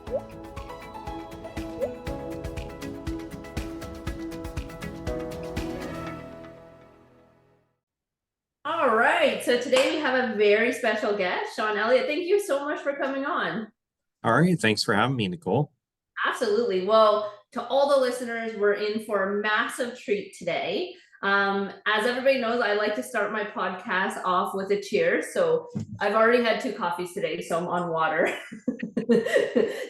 All right, so today we have a very special guest, Sean Elliott. Thank you so much for coming on. All right, thanks for having me, Nicole. Absolutely. Well, to all the listeners, we're in for a massive treat today. As everybody knows, I like to start my podcast off with a cheers. So I've already had 2 coffees today, so I'm on water.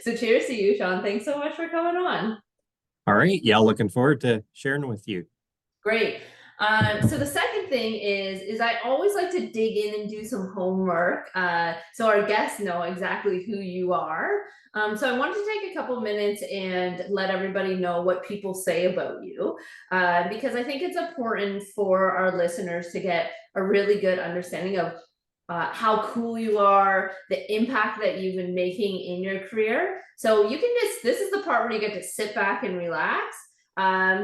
So cheers to you, Sean. Thanks so much for coming on. All right, yeah, looking forward to sharing with you. Great. So the second thing is I always like to dig in and do some homework, so our guests know exactly who you are. So I wanted to take a couple minutes and let everybody know what people say about you, because I think it's important for our listeners to get a really good understanding of how cool you are, the impact that you've been making in your career. So you can this is the part where you get to sit back and relax.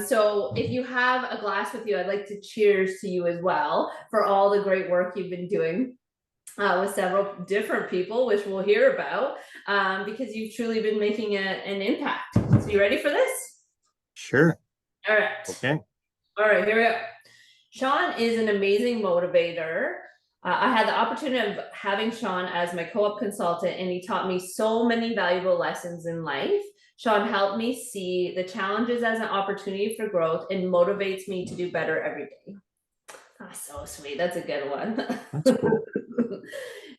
So if you have a glass with you, I'd like to cheers to you as well for all the great work you've been doing with several different people, which we'll hear about, because you've truly been making an impact. So you ready for this? Sure. All right. Okay. All right, here we go. Sean is an amazing motivator. I had the opportunity of having Sean as my co-op consultant, and he taught me so many valuable lessons in life. Sean helped me see the challenges as an opportunity for growth and motivates me to do better every day. Ah, so sweet. That's a good one. That's cool.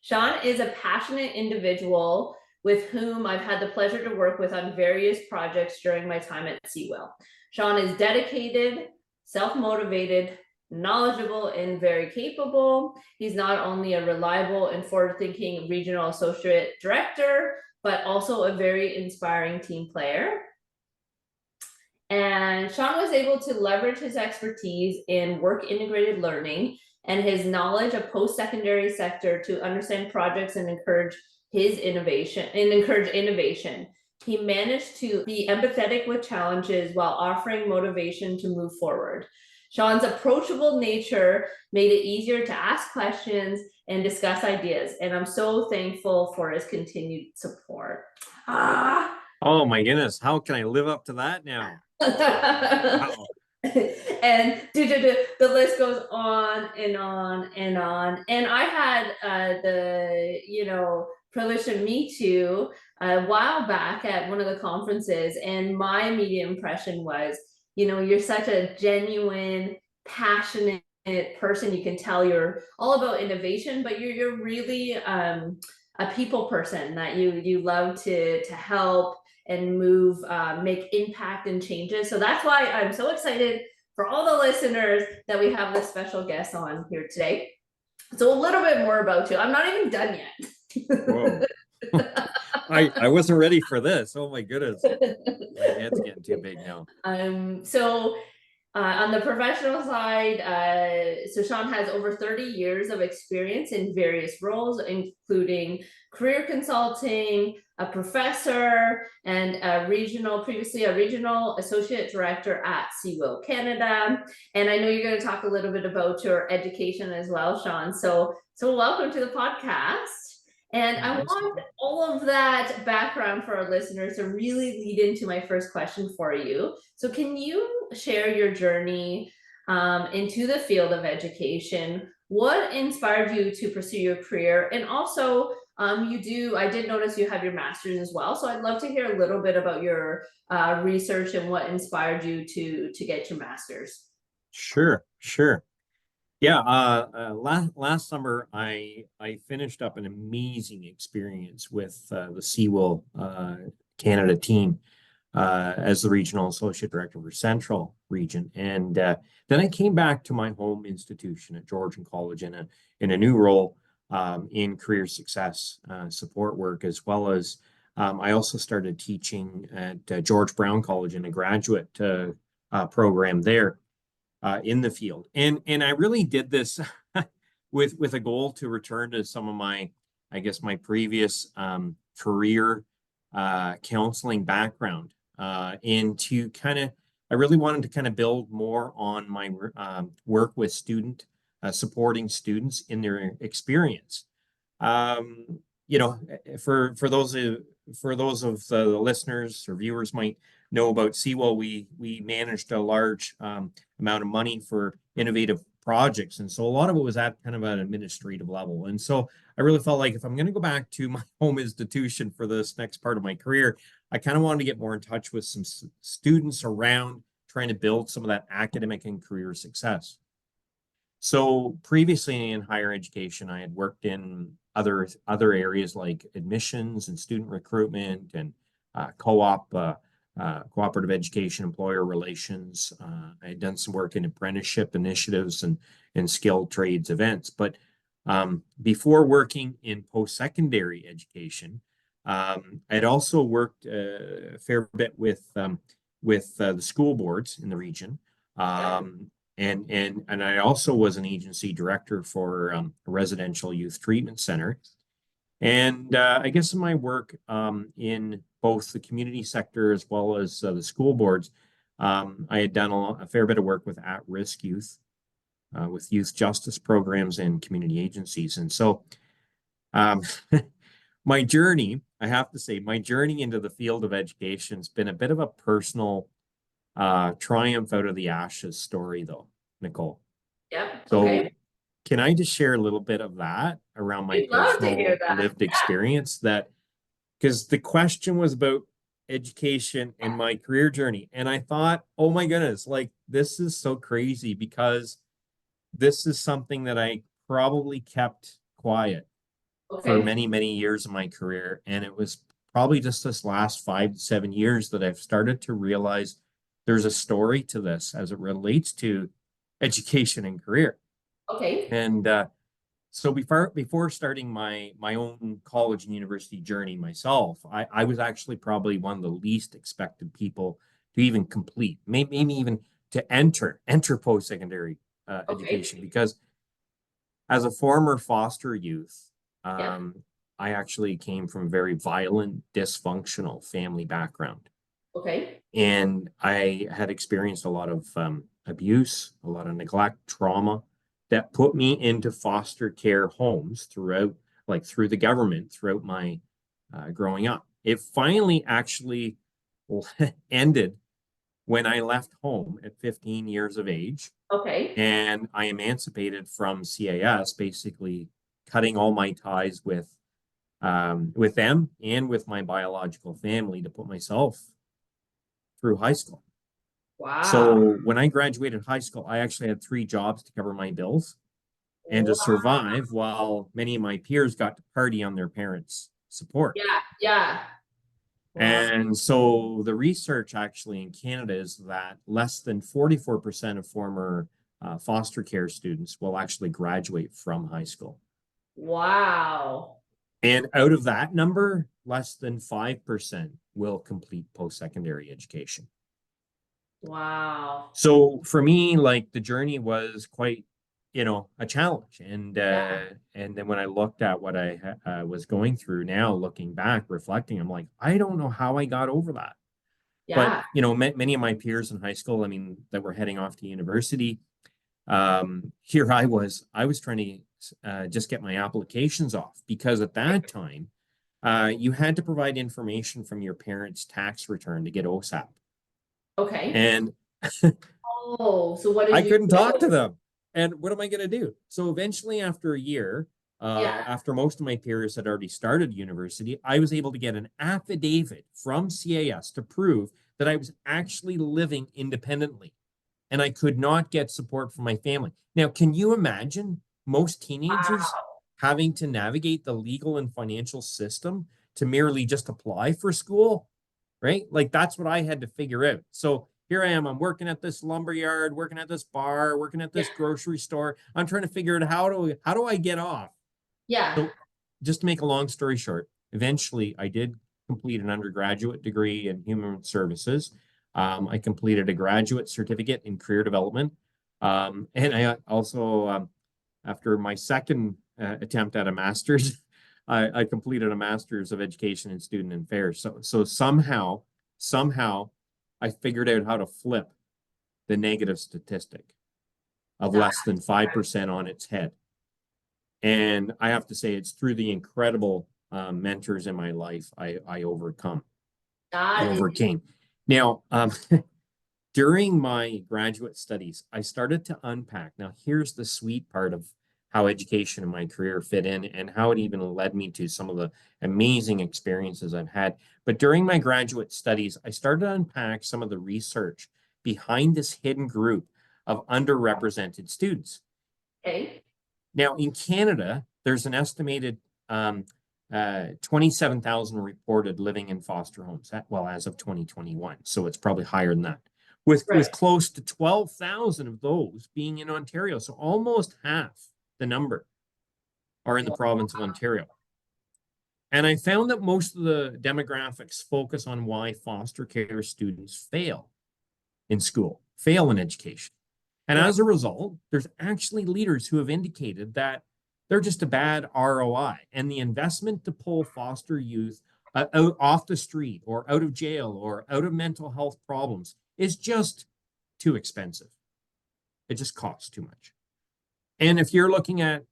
Sean is a passionate individual with whom I've had the pleasure to work with on various projects during my time at Seawell. Sean is dedicated, self-motivated, knowledgeable, and very capable. He's not only a reliable and forward-thinking regional associate director, but also a very inspiring team player. And Sean was able to leverage his expertise in work integrated learning and his knowledge of post-secondary sector to understand projects and encourage innovation. He managed to be empathetic with challenges while offering motivation to move forward. Sean's approachable nature made it easier to ask questions and discuss ideas, and I'm so thankful for his continued support. Oh my goodness, how can I live up to that now? Wow. And the list goes on and on and on. And I had the privilege to meet you a while back at one of the conferences, and my immediate impression was, you're such a genuine, passionate person. You can tell you're all about innovation, but you're really a people person, that you love to help and move, make impact and changes. So that's why I'm so excited for all the listeners that we have this special guest on here today. So a little bit more about you. I'm not even done yet. Whoa. I wasn't ready for this. Oh my goodness. My head's getting too big now. So on the professional side, so Sean has over 30 years of experience in various roles, including career consulting, a professor, and previously a regional associate director at Seawell Canada. And I know you're going to talk a little bit about your education as well, Sean. So welcome to the podcast. And I want all of that background for our listeners to really lead into my first question for you. So can you share your journey into the field of education? What inspired you to pursue your career? And also, I did notice you have your master's as well. So I'd love to hear a little bit about your research and what inspired you to get your master's. Sure. Yeah, last summer I finished up an amazing experience with the Seawell Canada team as the regional associate director for Central Region, and then I came back to my home institution at Georgian College in a new role in career success support work, as well as I also started teaching at George Brown College in a graduate program there. In the field, and I really did this with a goal to return to some of my previous career counseling background, and to I really wanted to kind of build more on my work with supporting students in their experience. you know, for those of the listeners or viewers might know about Seawell, we managed a large amount of money for innovative projects, and so a lot of it was at kind of an administrative level. And so I really felt like if I'm going to go back to my home institution for this next part of my career, I kind of wanted to get more in touch with some students around trying to build some of that academic and career success. So previously in higher education, I had worked in other areas like admissions and student recruitment and cooperative education, employer relations. I had done some work in apprenticeship initiatives and skilled trades events. But before working in post-secondary education, I'd also worked a fair bit with the school boards in the region. And I also was an agency director for a residential youth treatment center. And I guess in my work in both the community sector as well as the school boards, I had done a fair bit of work with at-risk youth, with youth justice programs and community agencies. And so my journey, I have to say, my journey into the field of education has been a bit of a personal triumph out of the ashes story, though, Nicole. Yep. So Okay. can I just share a little bit of that around my I'd love to hear personal that. lived experience? That because the question was about education and my career journey. And I thought, oh my goodness, like this is so crazy because this is something that I probably kept quiet for Okay. many, many years of my career. And it was probably just this last 5 to 7 years that I've started to realize there's a story to this as it relates to education and career. Okay. And so before starting my own college and university journey myself, I was actually probably one of the least expected people to even complete, maybe even to enter post-secondary Okay. education, because as a former foster youth, Yep. I actually came from a very violent, dysfunctional family background. Okay. And I had experienced a lot of abuse, a lot of neglect, trauma that put me into foster care homes through the government throughout my growing up. It finally actually ended when I left home at 15 years of age Okay. and I emancipated from CAS, basically cutting all my ties with them and with my biological family to put myself through high school. Wow. So when I graduated high school, I actually had 3 jobs to cover my bills and to Wow. survive while many of my peers got to party on their parents' support. Yeah. Yeah. Wow. And so the research actually in Canada is that less than 44% of former foster care students will actually graduate from high school. Wow. And out of that number, less than 5% will complete post-secondary education. Wow. So for me, like the journey was quite, a challenge. Yeah. And then when I looked at what I was going through now, looking back, reflecting, I'm like, I don't know how I got over that. But Yeah. many of my peers in high school, I mean, that were heading off to university, here I was trying to just get my applications off because at that time, you had to provide information from your parents' tax return to get OSAP. Okay. And Oh, so what did I you couldn't talk to do? them. And what am I going to do? So eventually, after a year, Yeah. after most of my peers had already started university, I was able to get an affidavit from CAS to prove that I was actually living independently and I could not get support from my family. Now, can you imagine most teenagers Wow. having to navigate the legal and financial system to merely just apply for school? Right? Like that's what I had to figure out. So here I am. I'm working at this lumber yard, working at this bar, working at Yeah. this grocery store. I'm trying to figure out how do I get off? Yeah. So just to make a long story short, eventually I did complete an undergraduate degree in human services. I completed a graduate certificate in career development. And I also, after my second attempt at a master's, I completed a master's of education and student affairs. So somehow I figured out how to flip the negative statistic of That, less than 5% on its head. And I have to say, it's through the incredible mentors in my life, I That is, overcame. Now, during my graduate studies, I started to unpack. Now, here's the sweet part of how education and my career fit in and how it even led me to some of the amazing experiences I've had. But during my graduate studies, I started to unpack some of the research behind this hidden group of underrepresented students. okay. Now, in Canada, there's an estimated 27,000 reported living in foster homes, well, as of 2021. So it's probably higher than that, with Right. close to 12,000 of those being in Ontario. So almost half the number are in the province of Ontario. And I found that most of the demographics focus on why foster care students fail in school, fail in education. And Right. as a result, there's actually leaders who have indicated that they're just a bad ROI. And the investment to pull foster youth out off the street or out of jail or out of mental health problems is just too expensive. It just costs too much. And if you're looking at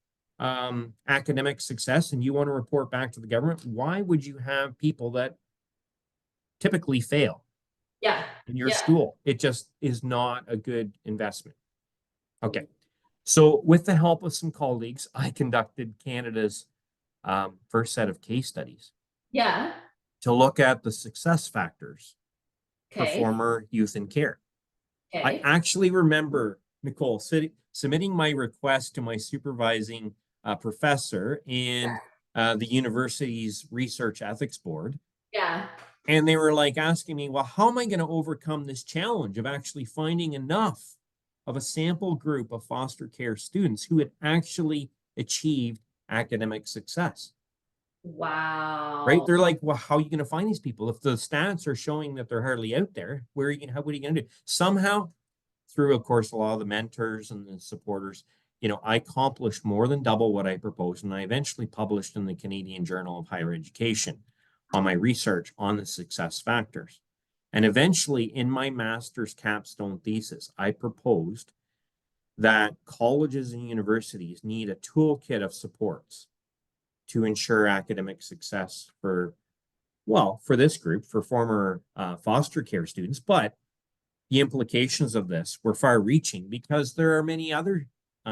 academic success and you want to report back to the government, why would you have people that typically fail Yeah. in your Yeah. school? It just is not a good investment. Okay. So with the help of some colleagues, I conducted Canada's first set of case studies Yeah. to look at the success factors for Okay. former youth in care. I Okay. actually remember, Nicole, submitting my request to my supervising professor and the university's research ethics board. Yeah. And they were like asking me, well, how am I going to overcome this challenge of actually finding enough of a sample group of foster care students who had actually achieved academic success? Right? Wow. They're like, well, how are you going to find these people? If the stats are showing that they're hardly out there, where are you going, what are you going to do? Somehow, through, of course, a lot of the mentors and the supporters, I accomplished more than double what I proposed. And I eventually published in the Canadian Journal of Higher Education on my research on the success factors. And eventually, in my master's capstone thesis, I proposed that colleges and universities need a toolkit of supports to ensure academic success for this group, for former foster care students. But the implications of this were far reaching because there are many other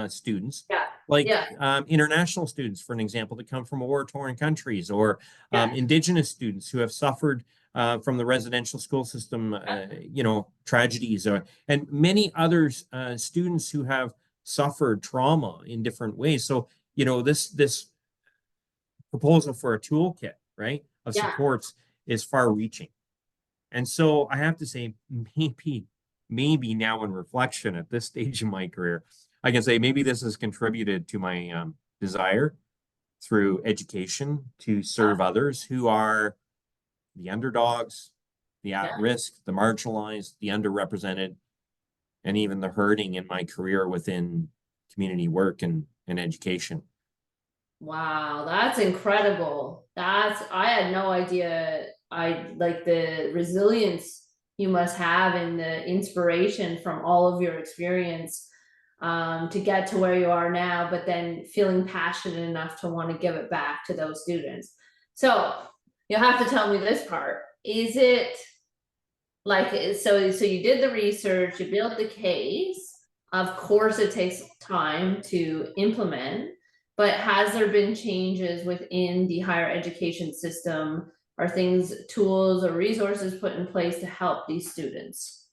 students, Yeah. like Yeah. international students, for an example, that come from war-torn countries, or Yeah. indigenous students who have suffered from the residential school system, tragedies, and many others, students who have suffered trauma in different ways. So, this proposal for a toolkit, right, of Yeah. supports is far-reaching. And so I have to say, maybe now in reflection at this stage of my career, I can say maybe this has contributed to my desire through education to serve others who are the underdogs, the Yeah. at-risk, the marginalized, the underrepresented, and even the hurting in my career within community work and education. Wow, that's incredible. I had no idea. I like the resilience you must have and the inspiration from all of your experience to get to where you are now, but then feeling passionate enough to want to give it back to those students. So you'll have to tell me this part. Is it like so you did the research, you built the case. Of course it takes time to implement, but has there been changes within the higher education system? Are things, tools or resources put in place to help these students?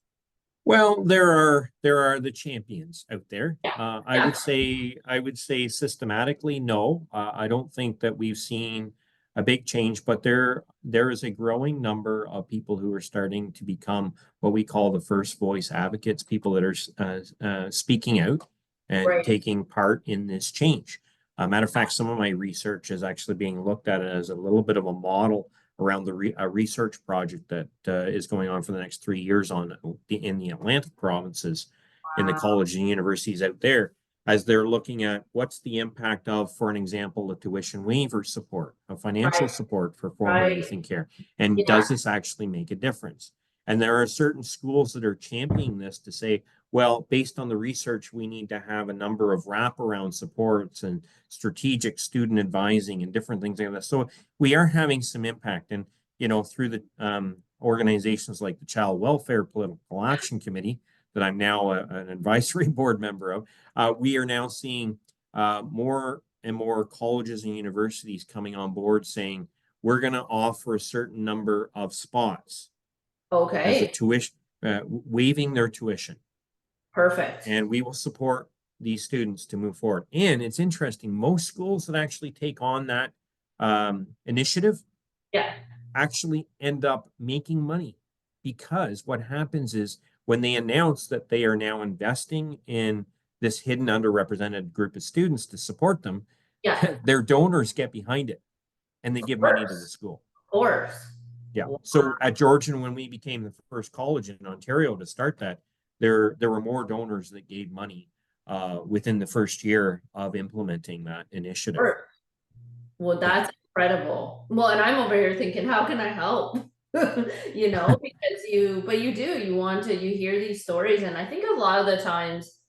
Well, there are the champions out there. Yeah. I Yeah. would say systematically, no. I don't think that we've seen a big change, but there is a growing number of people who are starting to become what we call the first voice advocates, people that are speaking out and Right. taking part in this change. Matter of fact, some of my research is actually being looked at as a little bit of a model around a research project that is going on for the next 3 years in the Atlantic provinces, in the Wow. colleges and universities out there, as they're looking at what's the impact of, for an example, a tuition waiver support, a financial Right. support for former Right. youth in care, and Yeah. does this actually make a difference? And there are certain schools that are championing this to say, well, based on the research, we need to have a number of wraparound supports and strategic student advising and different things like that. So we are having some impact. And, through the organizations like the Child Welfare Political Action Committee, that I'm now an advisory board member of, we are now seeing more and more colleges and universities coming on board saying, we're going to offer a certain number of spots as a Okay, tuition, waiving their tuition. perfect. And we will support these students to move forward. And it's interesting, most schools that actually take on that initiative Yeah, actually end up making money, because what happens is when they announce that they are now investing in this hidden underrepresented group of students to support them, yeah, their donors get behind it and they of give money to the course, school. of course. Yeah. Wow. So at Georgian, when we became the first college in Ontario to start that, there were more donors that gave money within the first year of implementing that initiative. Well, Yeah. that's incredible. Well, and I'm over here thinking, how can I help? Because but you want to, you hear these stories, and I think a lot of the times,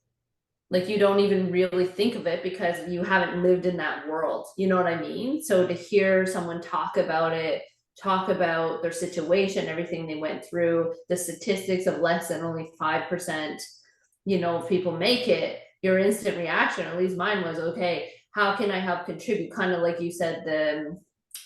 like, you don't even really think of it because you haven't lived in that world. You know what I mean? So to hear someone talk about it, talk about their situation, everything they went through, the statistics of less than only 5%, of people make it, your instant reaction, at least mine was, okay, how can I help contribute? Kind of like you said, the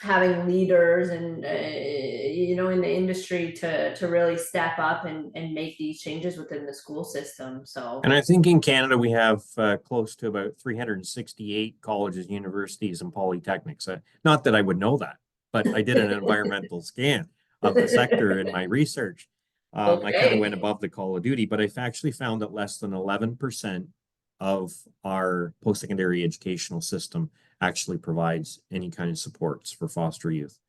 having leaders and in the industry to really step up and make these changes within the school system. So And I think in Canada, we have close to about 368 colleges, universities, and polytechnics. Not that I would know that, but I did an environmental scan of the sector in my research. I kind of went okay. above the call of duty, but I've actually found that less than 11% of our post-secondary educational system actually provides any kind of supports for foster youth.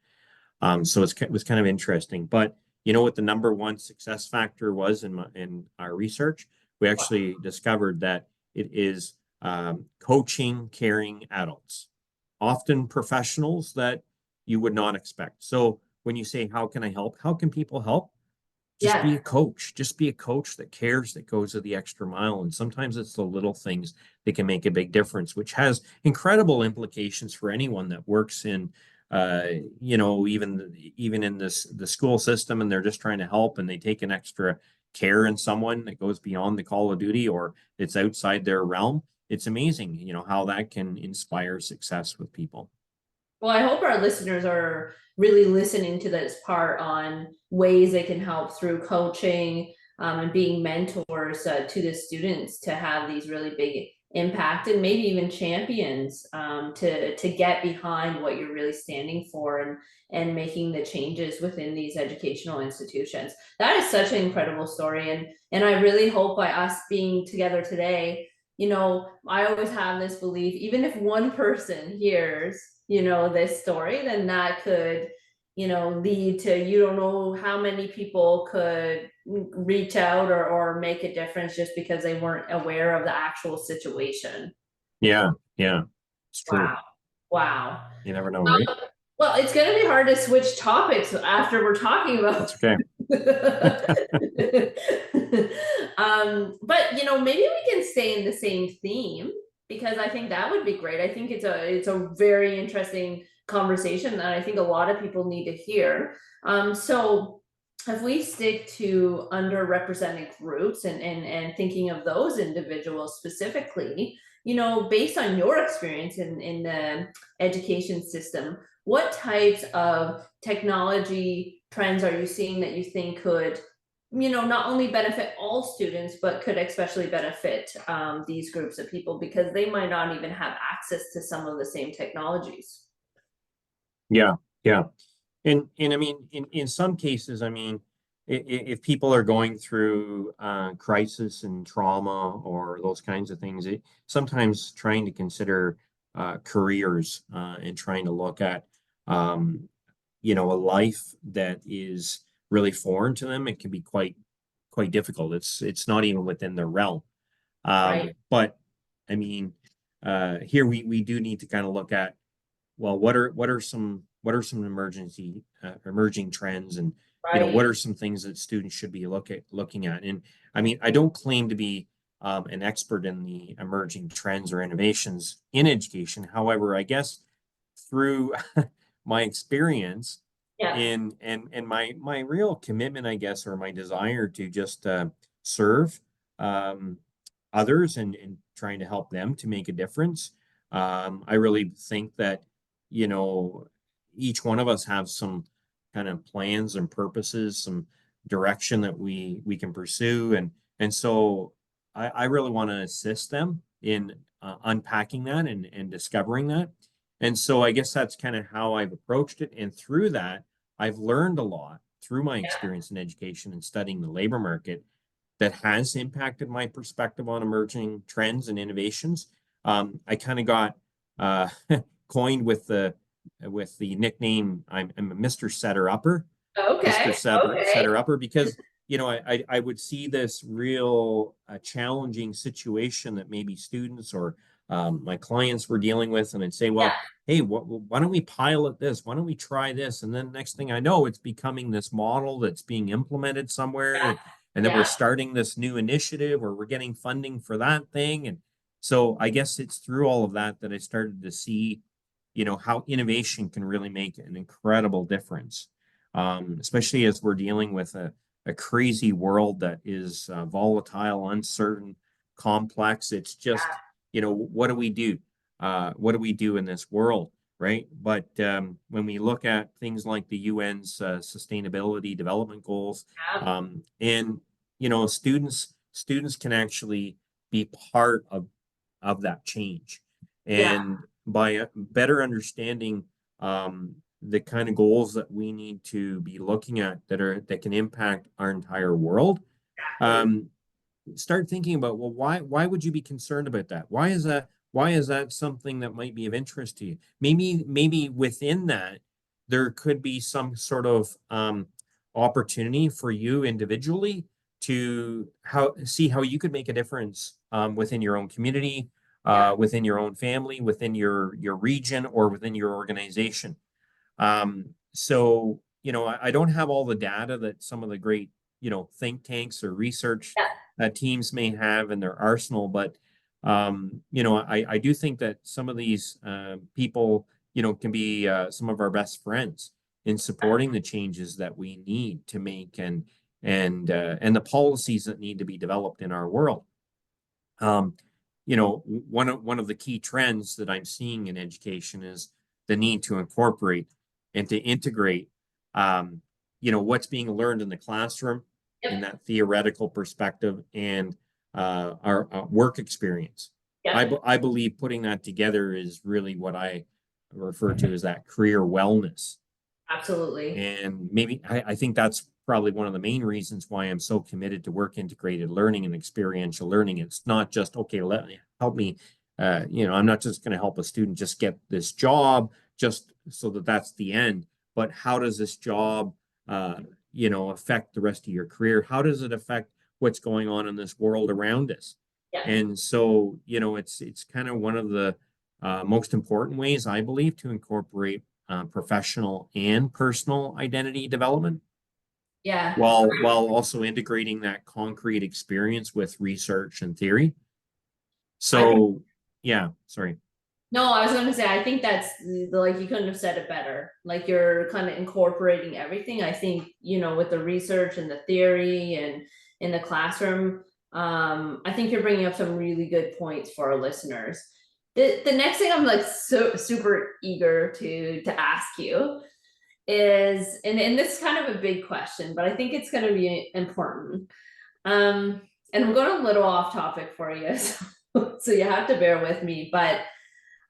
So it was kind of interesting. But you know what the number one success factor was in our research? We actually discovered that it is coaching caring adults, often professionals that you would not expect. So when you say, how can I help? How can people help? Just be Yeah. a coach. Just be a coach that cares, that goes the extra mile. And sometimes it's the little things that can make a big difference, which has incredible implications for anyone that works in, even in the school system, and they're just trying to help, and they take an extra care in someone that goes beyond the call of duty or it's outside their realm. It's amazing, how that can inspire success with people. Well, I hope our listeners are really listening to this part on ways they can help through coaching, and being mentors to the students to have these really big impact, and maybe even champions, to get behind what you're really standing for, and making the changes within these educational institutions. That is such an incredible story, and I really hope by us being together today, I always have this belief, even if one person hears, this story, then that could, lead to, you don't know how many people could reach out, or make a difference just because they weren't aware of the actual situation. Yeah, yeah, it's true. Wow. Wow. You never know, right? Well, it's going to be hard to switch topics after we're talking about. That's okay. But maybe we can stay in the same theme, because I think that would be great. I think it's a very interesting conversation that I think a lot of people need to hear. So if we stick to underrepresented groups, and thinking of those individuals specifically, based on your experience in the education system, what types of technology trends are you seeing that you think could, not only benefit all students, but could especially benefit these groups of people, because they might not even have access to some of the same technologies? Yeah, yeah. And I mean, in some cases, I mean, if people are going through crisis and trauma or those kinds of things, sometimes trying to consider careers and trying to look at, a life that is really foreign to them, it can be quite difficult. It's not even within their realm. Right. But I mean, here we do need to kind of look at, well, what are some what are some emerging trends, and what Right. are some things that students should be looking at. And I mean, I don't claim to be an expert in the emerging trends or innovations in education. However, I guess through my experience Yeah. and my real commitment, I guess, or my desire to just serve um, others and trying to help them to make a difference. I really think that, you know, each one of us have some kind of plans and purposes, some direction that we can pursue, and so I really want to assist them in unpacking that and discovering that. And so I guess that's kind of how I've approached it. And through that, I've learned a lot through my experience in education and studying the labor market that has impacted my perspective on emerging trends and innovations. I kind of got uh, coined with the nickname I'm a Mr. Setter Upper, Mr. Okay. Okay. Setter Upper, because I would see this real challenging situation that maybe students or my clients were dealing with, and I'd say, Yeah. well, hey, why don't we pilot this? Why don't we try this? And then next thing I know, it's becoming this model that's being implemented somewhere, and then we're Yeah. starting this new initiative, or we're getting funding for that thing. And so I guess it's through all of that that I started to see, how innovation can really make an incredible difference, especially as we're dealing with a crazy world that is volatile, uncertain, complex. It's just, what do we do? What do we do in this world? Right. But when we look at things like the UN's sustainability development goals, Yeah. and students can actually be part of that change, Yeah. and by better understanding the kind of goals that we need to be looking at that can impact our entire world. Exactly. um, Start thinking about, well, why would you be concerned about that? Why is that something that might be of interest to you? Maybe within that there could be some sort of opportunity for you individually to see how you could make a difference within your own community, Yeah. within your own family, within your region, or within your organization. So, I don't have all the data that some of the great, think tanks or research Yeah. teams may have in their arsenal, but I do think that some of these people, can be some of our best friends in supporting the changes that we need to make, and the policies that need to be developed in our world. Um, one of the key trends that I'm seeing in education is the need to incorporate and to integrate, what's being learned in the classroom, in Yep. that theoretical perspective, and our work experience. Yep. I believe putting that together is really what I refer to as that career wellness. Absolutely. And maybe I think that's probably one of the main reasons why I'm so committed to work integrated learning and experiential learning. It's not just, okay, help me. I'm not just going to help a student just get this job just so that that's the end, but how does this job, affect the rest of your career? How does it affect what's going on in this world around us? Yeah. And so, it's kind of one of the most important ways, I believe, to incorporate professional and personal identity development, Yeah. while also integrating that concrete experience with research and theory. I think, So, yeah, sorry. no, I was going to say, I think that's like, you couldn't have said it better. Like, you're kind of incorporating everything. I think, with the research and the theory and in the classroom, I think you're bringing up some really good points for our listeners. The next thing I'm like so super eager to ask you is, and this is kind of a big question, but I think it's going to be important. Um, and I'm going a little off topic for you, so you have to bear with me. But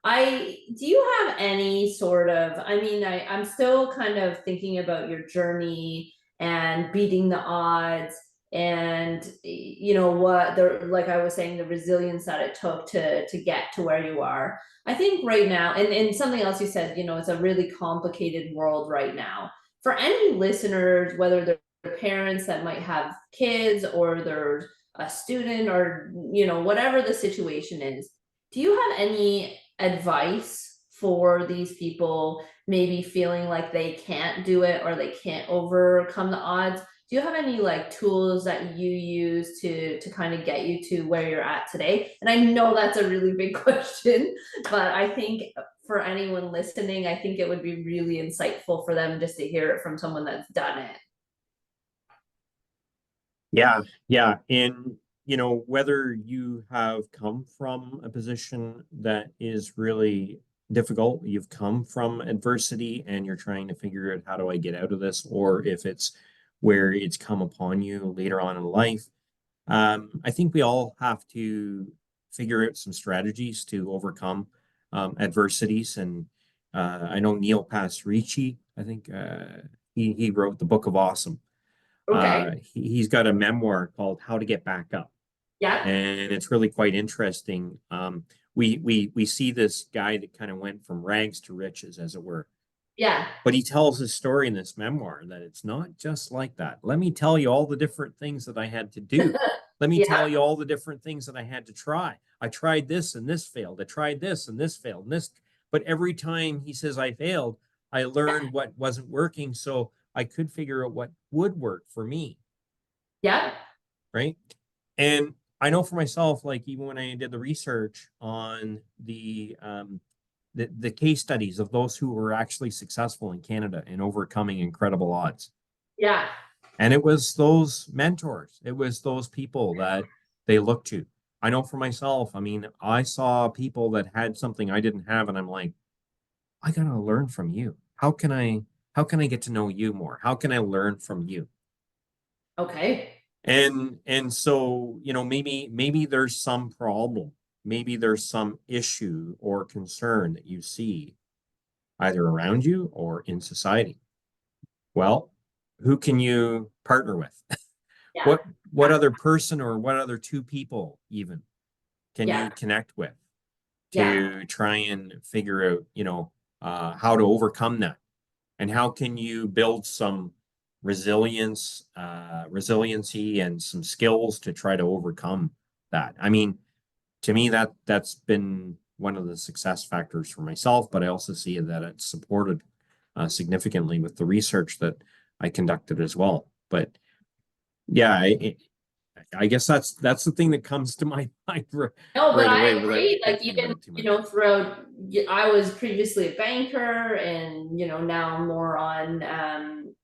do you have any sort of, I mean, I'm still kind of thinking about your journey and beating the odds, and what the, like I was saying, the resilience that it took to get to where you are. I think right now, and something else you said, it's a really complicated world right now. For any listeners, whether they're parents that might have kids, or they're a student, or whatever the situation is, do you have any advice for these people maybe feeling like they can't do it or they can't overcome the odds? Do you have any like tools that you use to kind of get you to where you're at today? And I know that's a really big question, but I think for anyone listening, I think it would be really insightful for them just to hear it from someone that's done it. Yeah, yeah. And, whether you have come from a position that is really difficult, you've come from adversity and you're trying to figure out how do I get out of this, or if it's where it's come upon you later on in life, I think we all have to figure out some strategies to overcome adversities. And I know Neil Pasrici, I think he wrote the Book of Awesome. Okay. He's got a memoir called How to Get Back Up, Yeah. and it's really quite interesting. We see this guy that kind of went from rags to riches, as it were. Yeah. But he tells his story in this memoir that it's not just like that. Let me tell you all the different things that I had to do. Let me Yeah. tell you all the different things that I had to try. I tried this and this failed. I tried this and this failed and this. But every time he says I failed, I learned what wasn't working. So I could figure out what would work for me. Yeah. Right. And I know for myself, like even when I did the research on the case studies of those who were actually successful in Canada in overcoming incredible odds. Yeah. And it was those mentors, it was those people that they looked to. I know for myself, I mean, I saw people that had something I didn't have, and I'm like, I gotta learn from you. How can I get to know you more? How can I learn from you? Okay. And so, maybe there's some problem, maybe there's some issue or concern that you see either around you or in society. Well, who can you partner with? Yeah. What other person or what other two people even can Yeah. you connect with Yeah. to try and figure out, how to overcome that? And how can you build some resiliency and some skills to try to overcome that? I mean, to me, that's been one of the success factors for myself, but I also see that it's supported significantly with the research that I conducted as well. But yeah, I guess that's the thing that comes to my mind No, but right I away without agree. Like thinking about even, it too much. throughout, I was previously a banker and, now I'm more on,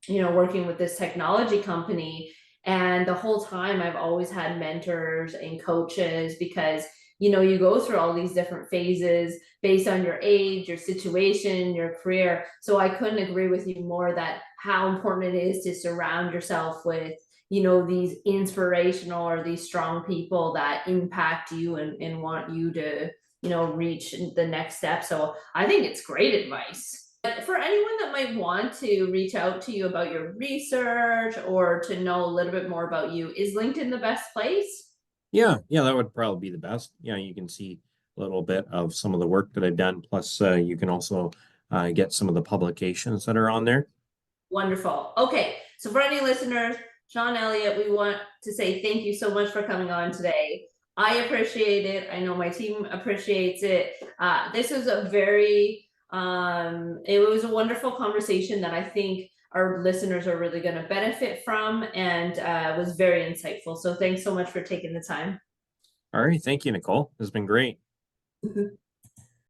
working with this technology company. And the whole time I've always had mentors and coaches because, you go through all these different phases based on your age, your situation, your career. So I couldn't agree with you more that how important it is to surround yourself with these inspirational or these strong people that impact you and want you to reach the next step. So I think it's great advice. But for anyone that might want to reach out to you about your research or to know a little bit more about you, is LinkedIn the best place? Yeah, yeah, that would probably be the best. Yeah, you can see a little bit of some of the work that I've done. Plus, you can also get some of the publications that are on there. Wonderful. Okay, so for any listeners, Sean Elliott, we want to say thank you so much for coming on today. I appreciate it. I know my team appreciates it. This was it was a wonderful conversation that I think our listeners are really going to benefit from and was very insightful. So thanks so much for taking the time. All right, thank you, Nicole. This has been great.